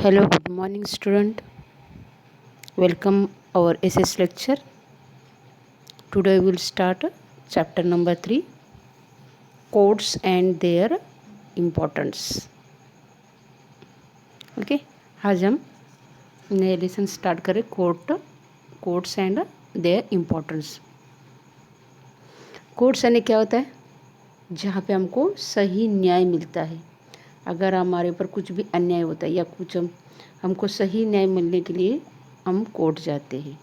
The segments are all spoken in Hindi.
Hello, good morning, student. Welcome our SS lecture. Today we will start chapter number 3, codes and their importance. Okay, आज हम नए लेसन स्टार्ट करें codes and there importance. Codes यानी क्या होता है? जहाँ पे हमको सही न्याय मिलता है। अगर हमारे ऊपर कुछ भी अन्याय होता है या कुछ हमको सही न्याय मिलने के लिए हम कोर्ट जाते हैं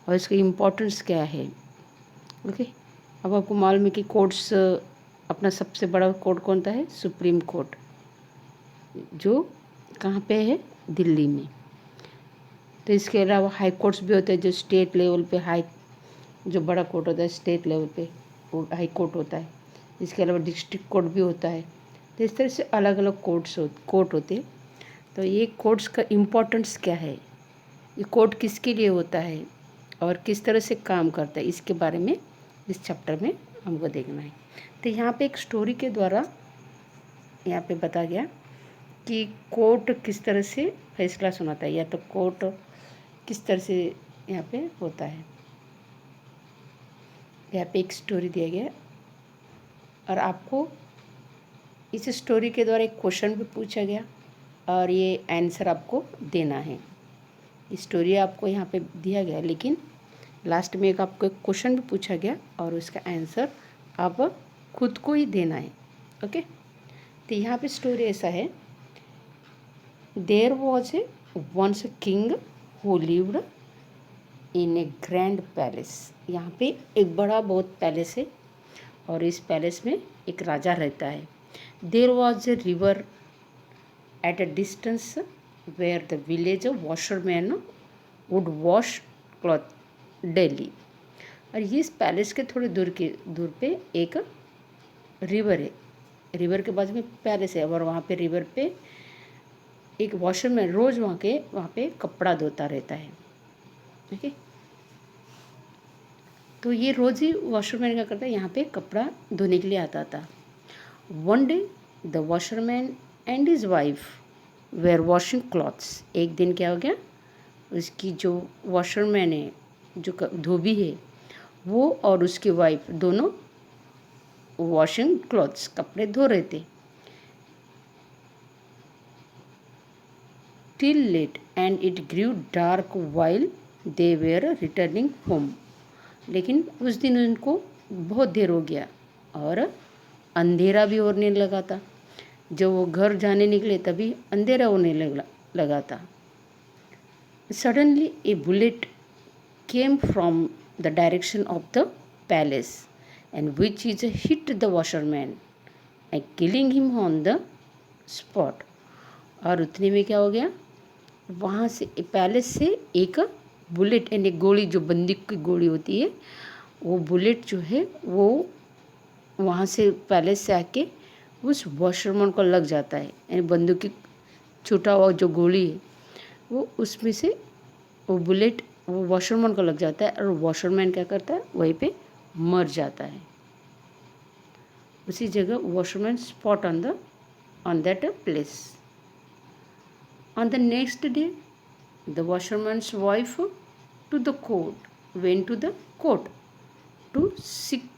और इसका इम्पोर्टेंस क्या है। ओके, अब आपको मालूम है कि कोर्ट्स अपना सबसे बड़ा कोर्ट कौन सा है? सुप्रीम कोर्ट, जो कहाँ पे है? दिल्ली में। तो इसके अलावा हाई कोर्ट्स भी होते हैं जो स्टेट लेवल पे जो बड़ा कोर्ट होता है स्टेट लेवल पे वो हाई कोर्ट होता है। इसके अलावा डिस्ट्रिक्ट कोर्ट भी होता है। तो इस तरह से अलग अलग कोर्ट होते हैं। तो ये कोर्ट्स का इम्पोर्टेंस क्या है, ये कोर्ट किसके लिए होता है और किस तरह से काम करता है, इसके बारे में इस चैप्टर में हमको देखना है। तो यहाँ पे एक स्टोरी के द्वारा यहाँ पे बता गया कि कोर्ट किस तरह से फैसला सुनाता है, या तो कोर्ट किस तरह से यहाँ पे होता है। यहाँ पे एक स्टोरी दिया गया और आपको इस स्टोरी के द्वारा एक क्वेश्चन भी पूछा गया और ये आंसर आपको देना है। स्टोरी आपको यहाँ पे दिया गया, लेकिन लास्ट में आपको एक क्वेश्चन भी पूछा गया और उसका आंसर आप खुद को ही देना है। ओके, तो यहाँ पे स्टोरी ऐसा है। There was a once king who lived in a grand palace. यहाँ पे एक बड़ा बहुत पैलेस है और इस पैलेस में एक राजा रहता है। There was a river at a distance where the village washerman would wash cloth daily. और इस पैलेस के थोड़े दूर पे एक रिवर है। रिवर के बाजू में पैलेस है और वहाँ पे रिवर पे एक वॉशरमैन रोज़ वहाँ पे कपड़ा धोता रहता है। ठीक है, तो ये रोज़ ही वॉशरमैन क्या करता है, यहाँ पे कपड़ा धोने के लिए आता था। One day the washerman and his wife were washing clothes. एक दिन क्या हो गया, उसकी जो वॉशरमैन है, जो धोबी है, वो और उसकी वाइफ दोनों वॉशिंग क्लॉथ्स कपड़े धो रहे थे। Till late and it grew dark while they were returning home. लेकिन उस दिन उनको बहुत देर हो गया और अंधेरा भी होने लगा था। जब वो घर जाने निकले तभी अंधेरा होने लगा था। Suddenly A bullet came from the direction of the palace and which is hit the washerman and killing him on the spot। और उतने में क्या हो गया, वहाँ से पैलेस से एक बुलेट यानी गोली, जो बंदूक की गोली होती है, वो बुलेट जो है वो वहाँ से पैलेस से आके उस वॉशरमैन को लग जाता है। यानी बंदूक की छूटा हुआ जो गोली है वो उसमें से वो बुलेट वो वॉशरमैन को लग जाता है और वॉशरमैन क्या करता है, वहीं पे मर जाता है। उसी जगह washerman spot on that place. On the next day the washerman's wife to the court went to the court to seek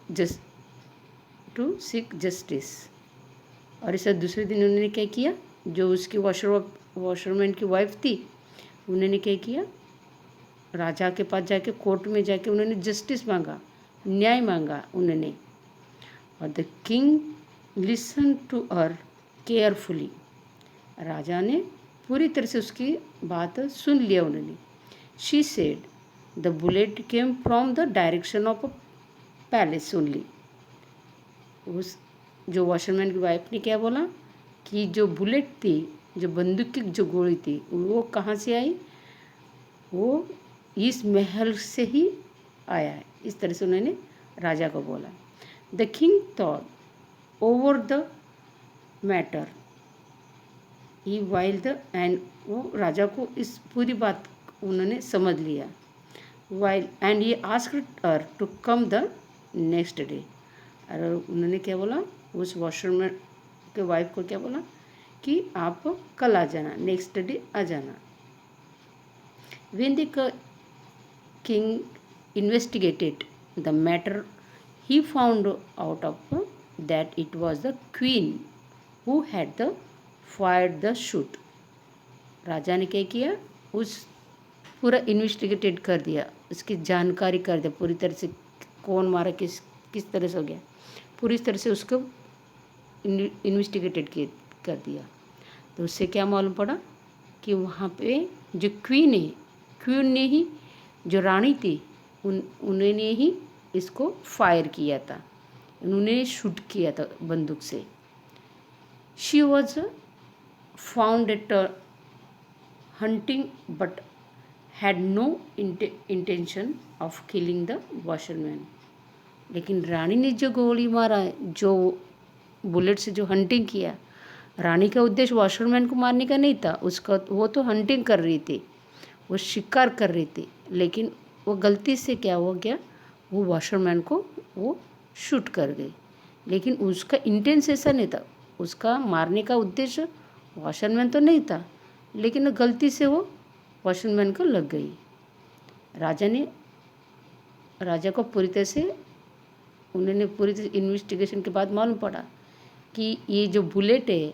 justice. और इस दूसरे दिन उन्होंने क्या किया, जो उसकी वॉशरमैन की वाइफ थी, उन्होंने क्या किया, राजा के पास जाके कोर्ट में जाके उन्होंने जस्टिस मांगा, न्याय मांगा उन्होंने। और the king listen to her carefully. राजा ने पूरी तरह से उसकी बात सुन लिया उन्होंने। She said the bullet came from the direction of palace only. उस जो वॉशरमैन की वाइफ ने क्या बोला कि जो बुलेट थी, जो बंदूक की जो गोली थी, वो कहाँ से आई, वो इस महल से ही आया है। इस तरह से उन्होंने राजा को बोला। The king thought over the matter he while the end, वो राजा को इस पूरी बात उन्होंने समझ लिया। While and he asked her to come the next day. और उन्होंने क्या बोला, उस वॉशरमैन के वाइफ को क्या बोला कि आप कल आ जाना, नेक्स्ट डे आ जाना। When the king investigated the matter, he found out of that it was the queen who had the fired the shot. राजा ने क्या किया, उस पूरा इन्वेस्टिगेटेड कर दिया, उसकी जानकारी कर दिया पूरी तरह से, कौन मारा, किस किस तरह से हो गया, पूरी तरह से उसको इन्वेस्टिगेटेड कर दिया। तो उससे क्या मालूम पड़ा कि वहाँ पे जो क्वीन ने ही, जो रानी थी, उन्होंने ही इसको फायर किया था, उन्होंने शूट किया था बंदूक से। She was found at hunting but had no intention of killing the washerman. लेकिन रानी ने जो गोली मारा, जो बुलेट से जो हंटिंग किया, रानी का उद्देश्य वॉशरमैन को मारने का नहीं था, उसका वो तो हंटिंग कर रही थी, वो शिकार कर रही थी। लेकिन वो गलती से क्या हो गया, वो वॉशरमैन को वो शूट कर गई। लेकिन उसका इंटेंस ऐसा नहीं था, उसका मारने का उद्देश्य वॉशरमैन तो नहीं था, लेकिन गलती से वो वॉशरमैन को लग गई। राजा को पूरी तरह से, उन्होंने पूरी तरह इन्वेस्टिगेशन के बाद मालूम पड़ा कि ये जो बुलेट है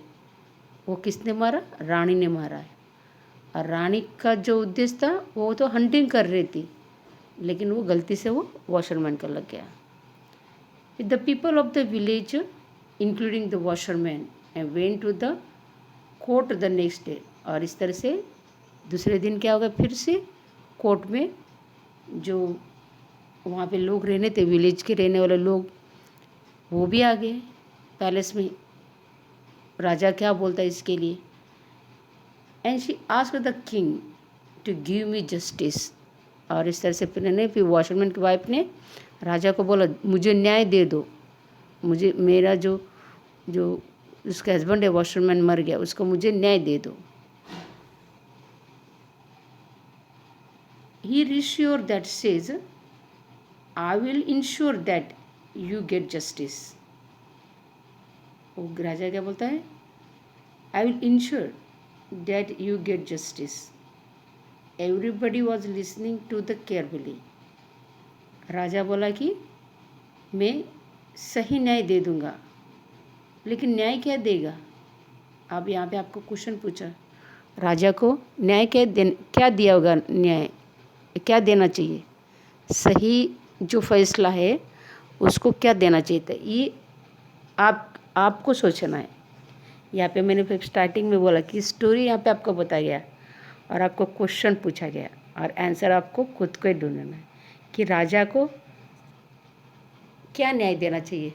वो किसने मारा, रानी ने मारा है। और रानी का जो उद्देश्य था वो तो हंटिंग कर रही थी, लेकिन वो गलती से वो वॉशरमैन को लग गया। The people of the village including the washerman went to the court the next day. और इस तरह से दूसरे दिन क्या होगा, फिर से कोर्ट में जो वहाँ पे लोग रहने थे, विलेज के रहने वाले लोग, वो भी आ गए पैलेस में। राजा क्या बोलता है इसके लिए, and she asked the king to give me justice. और इस तरह से फिर वॉशरमैन की वाइफ ने राजा को बोला, मुझे न्याय दे दो, मुझे मेरा जो उसका हस्बैंड है वॉशरमैन मर गया, उसको मुझे न्याय दे दो। He reassure that says I will ensure that you get justice. वो राजा क्या बोलता है, I will ensure that you get justice. Everybody was listening to the carefully. राजा बोला कि मैं सही न्याय दे दूंगा, लेकिन न्याय क्या देगा। अब यहाँ पे आपको क्वेश्चन पूछा, राजा को न्याय क्या दिया होगा, न्याय क्या देना चाहिए, सही जो फैसला है उसको क्या देना चाहिए था, ये आपको सोचना है। यहाँ पे मैंने स्टार्टिंग में बोला कि स्टोरी यहाँ पे आपको बताया गया और आपको क्वेश्चन पूछा गया और आंसर आपको खुद को ही ढूंढना है कि राजा को क्या न्याय देना चाहिए।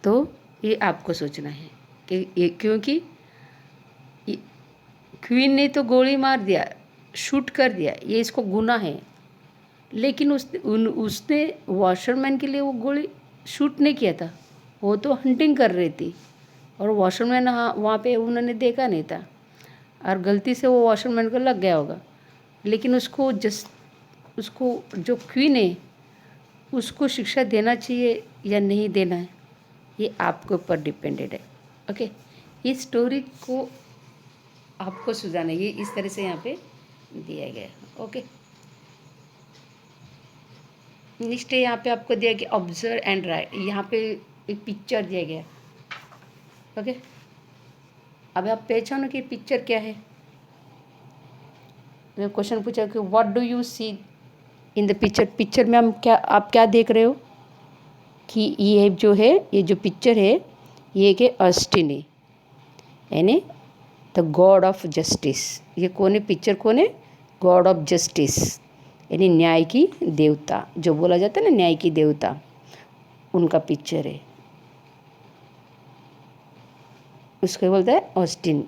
तो ये आपको सोचना है कि क्योंकि क्वीन ने तो गोली मार दिया, शूट कर दिया, ये इसको गुनाह है। लेकिन उसने वॉशरमैन के लिए वो गोली शूट नहीं किया था, वो तो हंटिंग कर रही थी और वॉशरमैन वहाँ पे उन्होंने देखा नहीं था और गलती से वो वॉशरमैन को लग गया होगा। लेकिन उसको जो क्वीन है उसको शिक्षा देना चाहिए या नहीं देना है, ये आपके ऊपर डिपेंडेड है। ओके, इस स्टोरी को आपको सुझाना है, ये इस तरह से यहाँ पे दिया गया। ओके, नेक्स्ट यहाँ पे आपको दिया गया ऑब्जर्व एंड राइट। यहाँ पे एक पिक्चर दिया गया। ओके, अब आप पहचानो कि पिक्चर क्या है। मैं क्वेश्चन पूछा कि what do you see in the picture. Picture में आप क्या देख रहे हो कि ये जो है, ये जो पिक्चर है ये कि ऑस्टिन है, यानी द गॉड ऑफ जस्टिस। ये कौन है, पिक्चर कौन है, गॉड ऑफ जस्टिस, यानी न्याय की देवता, जो बोला जाता है ना न्याय की देवता, उनका पिक्चर है, उसको बोलता है ऑस्टिन।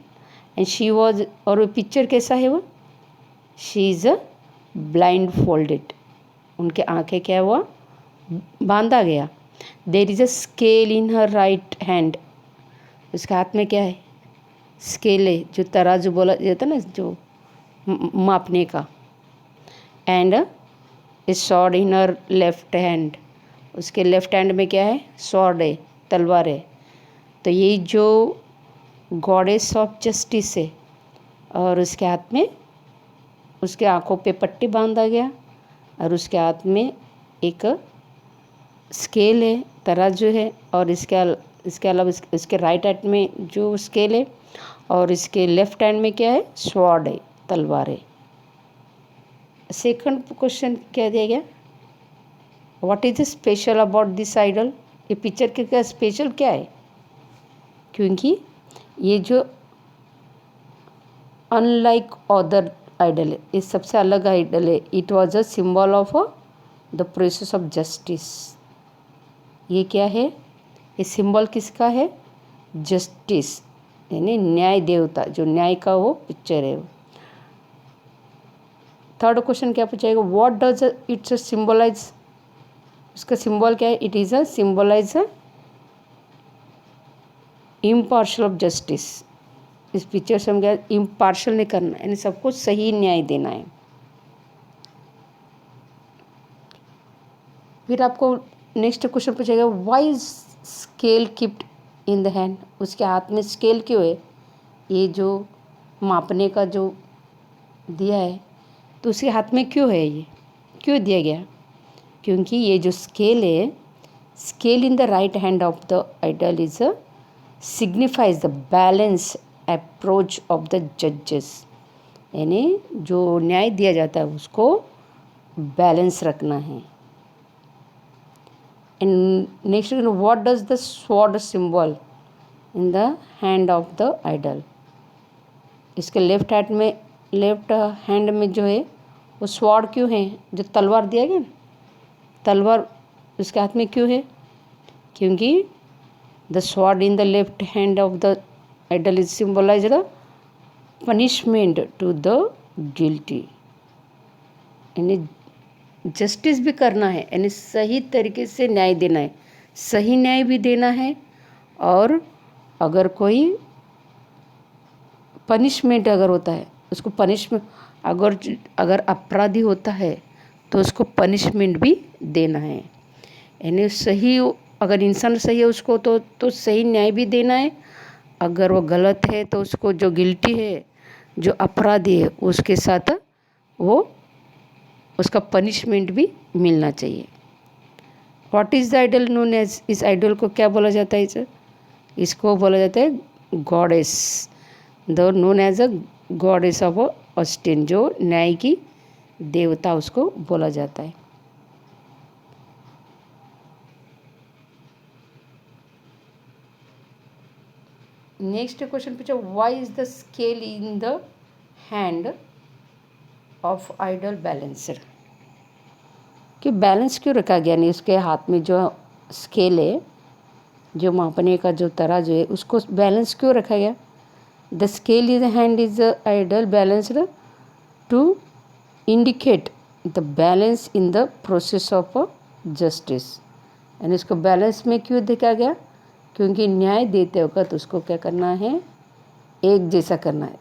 एंड शी वॉज, और वो पिक्चर कैसा है, वो she is a blind folded, उनके आंखें क्या हुआ, बांधा गया। There is a scale in her right hand, उसके हाथ में क्या है, स्केल है, जो तराजू बोला जाता है ना, जो मापने का। And A sword in her left hand, उसके लेफ्ट हैंड में क्या है, सॉर्ड है, तलवार है। तो ये जो गॉडेस ऑफ जस्टिस है और उसके हाथ में, उसके आँखों पे पट्टी बांधा गया और उसके हाथ में एक स्केल है, तराजू है, और इसके अलावा इसके राइट हैंड में जो स्केल है और इसके लेफ्ट हैंड में क्या है, स्वॉर्ड है, तलवार है। सेकंड क्वेश्चन क्या दिया गया, what is special about this idol, ये पिक्चर के क्या स्पेशल क्या है, क्योंकि ये जो अनलाइक अदर आइडल है, ये सबसे अलग आइडल है। It was a symbol of the process of justice. ये क्या है, ये सिंबल किसका है, जस्टिस, यानी न्याय देवता, जो न्याय का वो पिक्चर है। थर्ड क्वेश्चन क्या पूछाएगा, व्हाट डज इट्स सिंबलाइज, उसका सिंबल क्या है, it is a symbolize impartial of justice. इस पिक्चर से हम क्या, इम्पार्शल नहीं करना, यानी सबको सही न्याय देना है। फिर आपको नेक्स्ट क्वेश्चन पूछेगा, why is scale keeped in the hand, उसके हाथ में स्केल क्यों है, ये जो मापने का जो दिया है तो उसके हाथ में क्यों है, ये क्यों दिया गया, क्योंकि ये जो स्केल है, scale in the right hand of the idol is a signifies the balance approach of the जजेस, यानी जो न्याय दिया जाता है उसको बैलेंस रखना है। And next, what does the sword symbol in the hand of the idol, इसके लेफ्ट हैंड में जो है वो स्वॉर्ड क्यों है, जो तलवार दिया गया ना, तलवार उसके हाथ में क्यों है, क्योंकि the sword in the left hand of the idol is symbolize the punishment to the guilty, यानी जस्टिस भी करना है, यानी सही तरीके से न्याय देना है, सही न्याय भी देना है, और अगर कोई पनिशमेंट अगर होता है उसको पनिशमेंट, अगर अपराधी होता है तो उसको पनिशमेंट भी देना है, यानी सही, अगर इंसान सही है उसको तो सही न्याय भी देना है, अगर वो गलत है तो उसको जो गिल्टी है, जो अपराधी है, उसके साथ वो उसका पनिशमेंट भी मिलना चाहिए। What is the idol known as, इस आइडल को क्या बोला जाता है, इसको बोला जाता है goddess, the known as a goddess of Austin, जो न्याय की देवता उसको बोला जाता है। नेक्स्ट क्वेश्चन पूछा, why is the scale in the hand of idol balancer, कि बैलेंस क्यों रखा गया, नहीं उसके हाथ में जो स्केल है, जो मापने का जो तराजू है, उसको बैलेंस क्यों रखा गया। The scale is hand is idol balanced to indicate the balance in the process of justice, यानी इसको बैलेंस में क्यों देखा गया, क्योंकि न्याय देते वक्त उसको क्या करना है, एक जैसा करना है,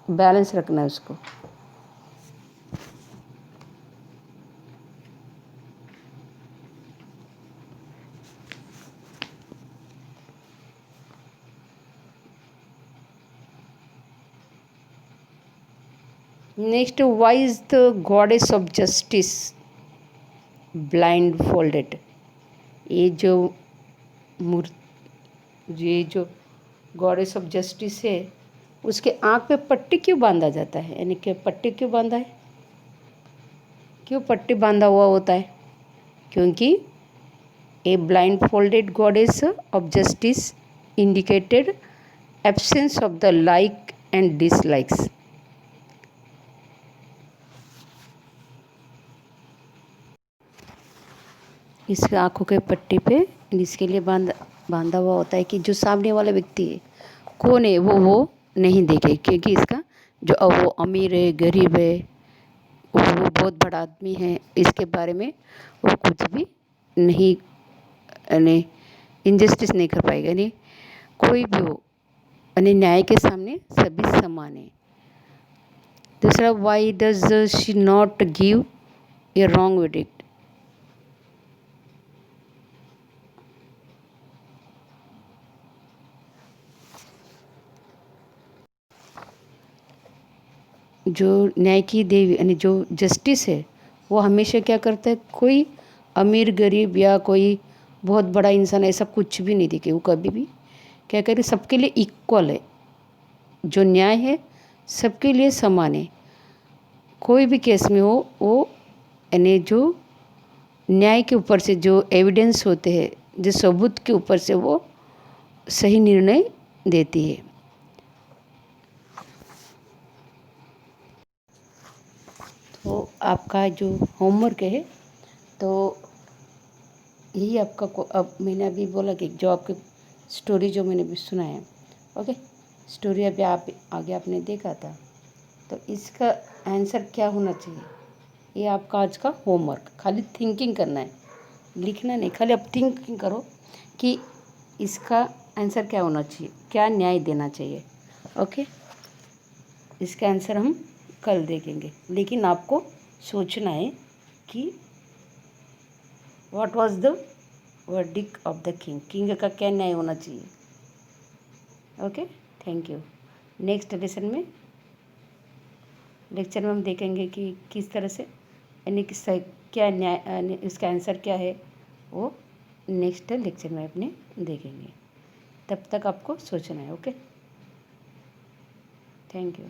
बैलेंस रखना है उसको। Next, why is the goddess of justice blindfolded, ये जो गॉडेस ऑफ जस्टिस है उसके आँख पे पट्टी क्यों बांधा जाता है, यानी कि पट्टी क्यों बांधा है, क्यों पट्टी बांधा हुआ होता है, क्योंकि a blind folded goddess of justice indicated absence of the like and dislikes, इसके आँखों के पट्टी पे इसके लिए बांधा हुआ होता है कि जो सामने वाला व्यक्ति है कौन है वो नहीं देखे, क्योंकि इसका जो वो अमीर है, गरीब है, वो बहुत बड़ा आदमी है, इसके बारे में वो कुछ भी नहीं, यानी इनजस्टिस नहीं कर पाएगा, यानी कोई भी हो, यानी न्याय के सामने सभी समान है। दूसरा, why does she not give a wrong verdict, जो न्याय की देवी यानी जो जस्टिस है वो हमेशा क्या करता है, कोई अमीर गरीब या कोई बहुत बड़ा इंसान ऐसा कुछ भी नहीं देखे, वो कभी भी क्या करे, सबके लिए इक्वल है। जो न्याय है सबके लिए समान है। कोई भी केस में हो वो यानी जो न्याय के ऊपर से जो एविडेंस होते हैं, जो सबूत के ऊपर से वो सही निर्णय देती है। तो आपका जो होमवर्क है तो यही आपका अब मैंने अभी बोला कि जो आपके स्टोरी जो मैंने भी सुना है, ओके, स्टोरी अभी आप आगे आपने देखा था, तो इसका आंसर क्या होना चाहिए, ये आपका आज का होमवर्क। खाली थिंकिंग करना है, लिखना नहीं, खाली आप थिंकिंग करो कि इसका आंसर क्या होना चाहिए, क्या न्याय देना चाहिए। ओके, इसका आंसर हम कल देखेंगे, लेकिन आपको सोचना है कि what was the verdict of the king, king का क्या न्याय होना चाहिए। Okay, thank you. Next lecture में हम देखेंगे कि किस तरह से यानी कि क्या न्याय, इसका आंसर क्या है, वो नेक्स्ट लेक्चर में अपने देखेंगे। तब तक आपको सोचना है। Okay, thank you.